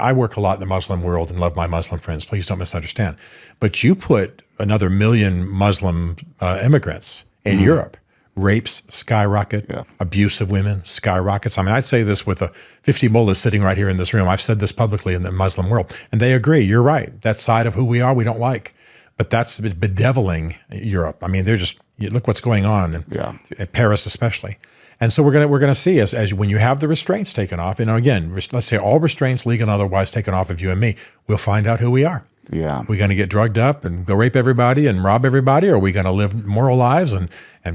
I work a lot in the Muslim world and love my Muslim friends. Please don't misunderstand. But you put another million Muslim immigrants in Europe. Rapes skyrocket, abuse of women skyrockets. I mean, I'd say this with the 50 mullahs sitting right here in this room. I've said this publicly in the Muslim world, and they agree. You're right. That side of who we are, we don't like. But that's bedeviling Europe. I mean, look what's going on in Paris especially. And so we're gonna see as when you have the restraints taken off, again, let's say all restraints, legal and otherwise, taken off of you and me, we'll find out who we are. Yeah. We're going to get drugged up and go rape everybody and rob everybody, or are we going to live moral lives and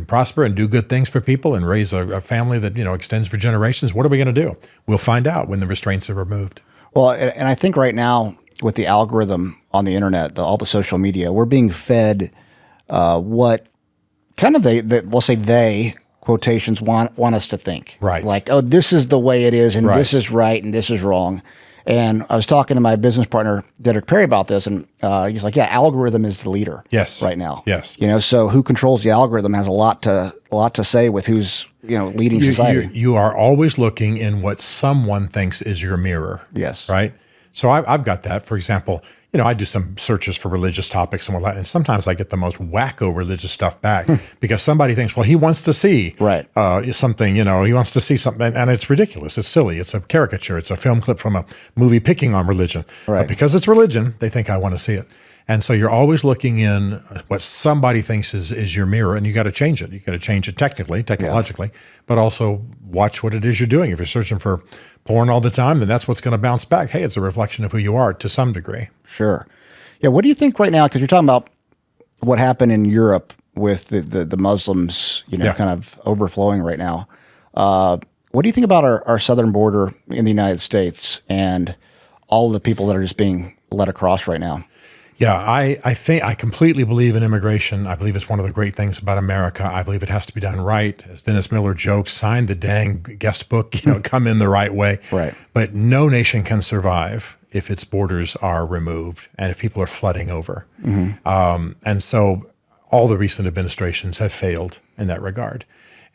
prosper and do good things for people and raise a family that, extends for generations? What are we going to do? We'll find out when the restraints are removed. Well, and I think right now with the algorithm on the internet, all the social media, we're being fed what kind of we'll say they quotations want us to think. Right. Like, oh, this is the way it is, and this is right, and this is wrong. And I was talking to my business partner, Dedrick Perry, about this, and he's like, yeah, algorithm is the leader right now. Yes. So who controls the algorithm has a lot to say with who's, leading society. You are always looking in what someone thinks is your mirror. Yes. Right? So I've got that. For example, I do some searches for religious topics and whatnot, and sometimes I get the most wacko religious stuff back because somebody thinks, well, he wants to see something, he wants to see something, and it's ridiculous. It's silly. It's a caricature. It's a film clip from a movie picking on religion. Right. But because it's religion, they think I want to see it. And so you're always looking in what somebody thinks is your mirror, and you got to change it. You got to change it technologically, but also watch what it is you're doing. If you're searching for porn all the time, then that's what's going to bounce back. Hey, it's a reflection of who you are to some degree. Sure. Yeah. What do you think right now? Because you're talking about what happened in Europe with the Muslims, kind of overflowing right now. What do you think about our southern border in the United States and all of the people that are just being let across right now? Yeah, I think I completely believe in immigration. I believe it's one of the great things about America. I believe it has to be done right. As Dennis Miller jokes, sign the dang guest book, come in the right way. Right. But no nation can survive if its borders are removed and if people are flooding over. And so all the recent administrations have failed in that regard.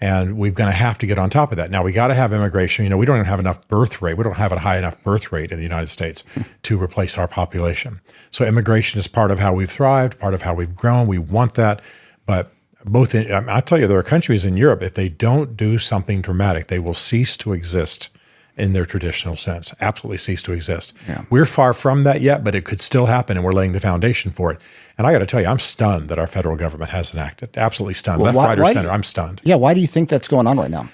And we're going to have to get on top of that. Now, we got to have immigration. We don't even have enough birth rate. We don't have a high enough birth rate in the United States to replace our population. So immigration is part of how we've thrived, part of how we've grown. We want that. But I tell you, there are countries in Europe, if they don't do something dramatic, they will cease to exist in their traditional sense, absolutely cease to exist. Yeah. We're far from that yet, but it could still happen, and we're laying the foundation for it. And I got to tell you, I'm stunned that our federal government hasn't acted. Absolutely stunned. Well, Left, right, or center, I'm stunned. Yeah, why do you think that's going on right now?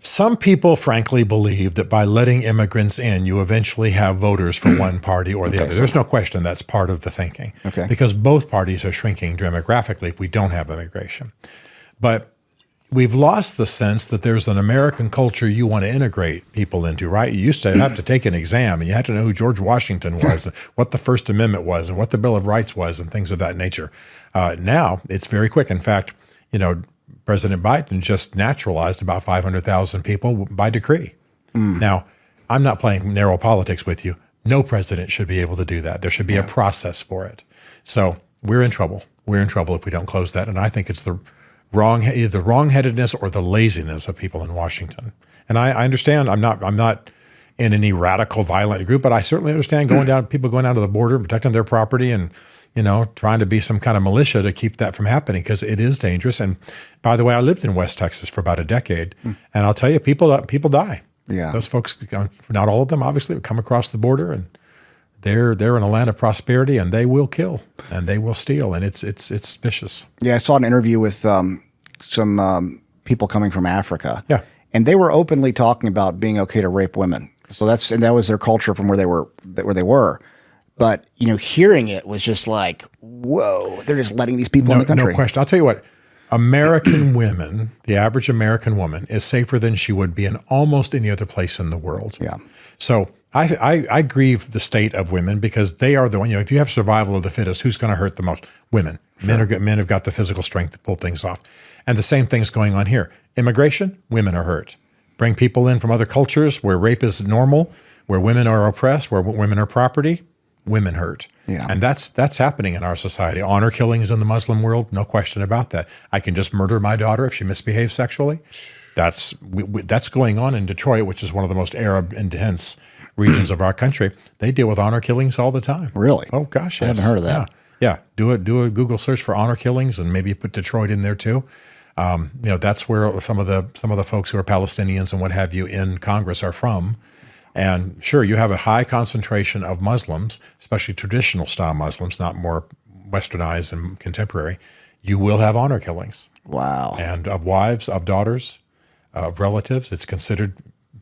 Some people, frankly, believe that by letting immigrants in, you eventually have voters for one party or the other. There's no question that's part of the thinking. Okay. Because both parties are shrinking demographically if we don't have immigration. But we've lost the sense that there's an American culture you want to integrate people into, right? You used to have to take an exam, and you had to know who George Washington was, and what the First Amendment was, and what the Bill of Rights was, and things of that nature. Now, it's very quick. In fact, President Biden just naturalized about 500,000 people by decree. Now, I'm not playing narrow politics with you. No president should be able to do that. There should be a process for it. So we're in trouble. We're in trouble if we don't close that. And I think it's either the wrong-headedness or the laziness of people in Washington. And I understand I'm not in any radical violent group, but I certainly understand people going down to the border, protecting their property, and trying to be some kind of militia to keep that from happening, because it is dangerous. And by the way, I lived in West Texas for about a decade, and I'll tell you, people die. Yeah, those folks, not all of them, obviously, come across the border, and they're in a land of prosperity, and they will kill and they will steal, and it's vicious. Yeah, I saw an interview with some people coming from Africa. Yeah, and they were openly talking about being okay to rape women. So that was their culture from where they were. But hearing it was just like, whoa! They're just letting these people in the country. No question. I'll tell you what. American women, the average American woman, is safer than she would be in almost any other place in the world. Yeah. So I grieve the state of women, because they are the one. If you have survival of the fittest, who's going to hurt the most? Women. Sure. Men have got the physical strength to pull things off, and the same thing's going on here. Immigration, women are hurt. Bring people in from other cultures where rape is normal, where women are oppressed, where women are property. Women hurt. Yeah. And that's happening in our society. Honor killings in the Muslim world, no question about that. I can just murder my daughter if she misbehaves sexually. That's going on in Detroit, which is one of the most Arab intense regions of our country, they deal with honor killings all the time. Really? Oh gosh, I yes. haven't heard of that. Yeah. Do a Google search for honor killings, and maybe put Detroit in there too. That's where some of the folks who are Palestinians and what have you in Congress are from. And sure, you have a high concentration of Muslims, especially traditional style Muslims, not more westernized and contemporary. You will have honor killings. Wow. And of wives, of daughters, of relatives. It's considered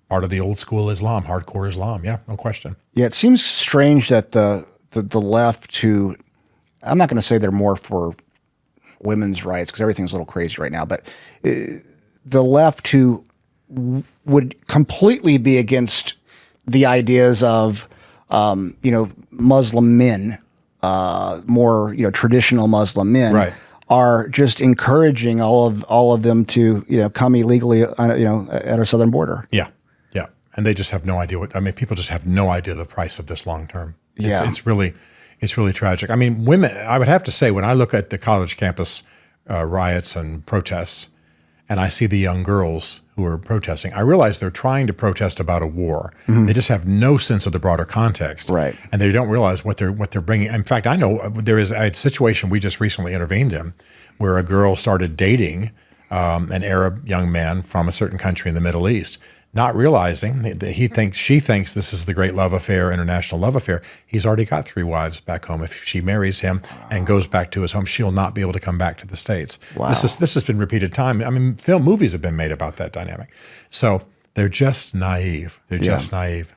part of the old school Islam, hardcore Islam. Yeah, no question. Yeah, it seems strange that the left, who, I'm not going to say they're more for women's rights because everything's a little crazy right now, but the left, who would completely be against the ideas of Muslim men, more traditional Muslim men, right, are just encouraging all of them to come illegally at our southern border. Yeah, yeah, and they just have no idea people just have no idea the price of this long term. It's really tragic. I mean, women. I would have to say, when I look at the college campus riots and protests, and I see the young girls who are protesting, I realize they're trying to protest about a war. Mm-hmm. They just have no sense of the broader context, right? And they don't realize what they're bringing. In fact, I know there is a situation we just recently intervened in, where a girl started dating an Arab young man from a certain country in the Middle East, not realizing that she thinks this is the great love affair, international love affair. He's already got 3 wives back home. If she marries him and goes back to his home, she'll not be able to come back to the States. Wow. This has been repeated time. I mean, movies have been made about that dynamic. So they're just naive. They're just naive.